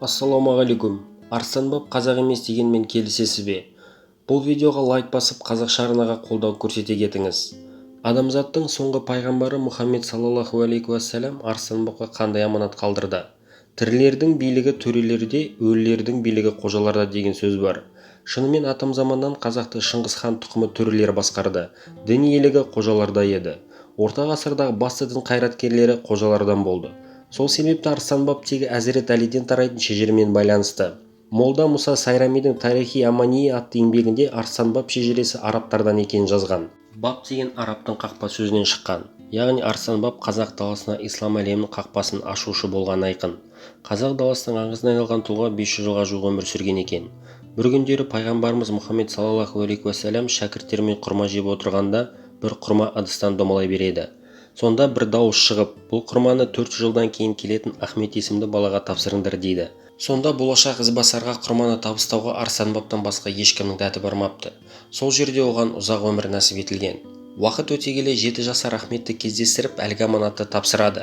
Ассалаумағалейкум. Арыстанбап қазақ емес дегенмен келісесіз бе? Бұл видеоға лайк басып қазақша арнаға қолдау көрсете кетіңіз. Адамзаттың соңғы пайғамбары Мұхаммед саллаллаху алейхи уассалам Арыстанбапқа қандай аманат қалдырды? Тірілердің билігі төрелерде, өлілердің билігі қожаларда деген сөз бар. Шынымен атам заманнан қазақты Шыңғыс хан тұқымы төрелер басқарды. Дін иелігі қожаларда еді. Орта ғасырдағы басты дін қайраткерлері қожалардан болды. Сол себепті Арыстанбап тегі Әзірет Әлиден тарайтын шежіремен байланысты. Молда Мұса Сайрамидің Тарихи Амани атты еңбегінде Арыстанбап шежіресі арабтардан екенін жазған. Бап деген арабтың қақпа сөзінен шыққан. Яғни Арыстанбап қазақ даласына ислам әлемінің қақпасын ашушы болған айқын. Қазақ даласының аңызына айналған тұлға 500 жылға жуық өмір сүрген екен. Бір күндері пайғамбарымыз Мұхаммед саллаллаху алейхи уассалам шәкірттерімен құрма жеп отырғанда бір құрма ыдыстан домалай береді. Сонда бір дауыс шығып, бұл құрманы 400 жылдан кейін келетін Ахмет есімді балаға тапсырыңдар дейді. Сонда болашақ ізбасарға құрманы табыстауға Арыстанбаптан басқа ешкімнің дәті бармапты. Сол жерде оған ұзақ өмір нәсіп етілген. Уақыт өте келе 7 жасар Ахметті кездестіріп әлгі аманатты тапсырады.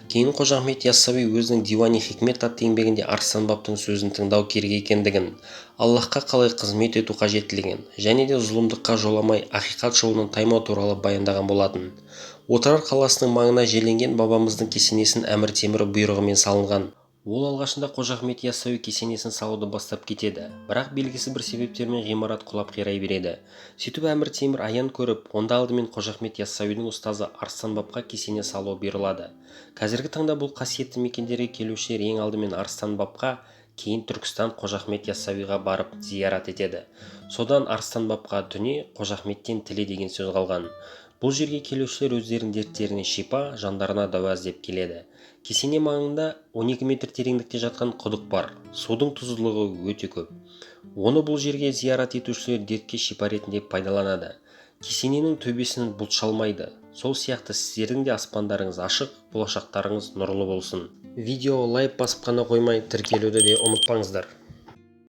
Кейін Қожа Ахмет Яссауи өзінің Дивани Хикмет атты еңбегінде Арыстанбаптың сөзін тыңдау керек екендігін, Аллахқа қалай қызмет ету қажеттілігін және де зұлымдыққа жоламай ақиқат жолынан таймау туралы баяндаған болатын. Отырар қаласының маңына жерленген бабамыздың кесенесін Әмір Темір бұйрығымен салынған. Ол алғашында Қожа Ахмет Яссауи кесенесін салуды бастап кетеді, бірақ белгісіз бір себептермен ғимарат құлап қирай береді. Сөйтіп Әмір Темір аян көріп, онда алдымен Қожа Ахмет Яссауидің ұстазы Арыстанбапқа кесене салу бұйырылады. Қазіргі таңда бұл қасиетті мекендерге келушілер ең алдымен Арыстанбапқа, кейін Түркістан Қожа Ахмет Яссауиға барып зиярат етеді. Содан Арыстанбапқа дүние, Қожа Ахметтен тіле деген сөз қалған. Бұл жерге келушілер өздерінің дерттеріне шипа, жандарына дауа іздеп келеді. Кесене маңында 12 метр тереңдікте жатқан құдық бар. Судың тұздылығы өте көп. Оны бұл жерге зиярат етушілер дертке шипа ретінде пайдаланады. Кесененің төбесін бұлт шалмайды. Сол сияқты сіздердің де аспандарыңыз ашық, болашақтарыңыз нұрлы болсын. Видеоға лайк басып қана қоймай, тіркелуді де ұмытпаңыздар.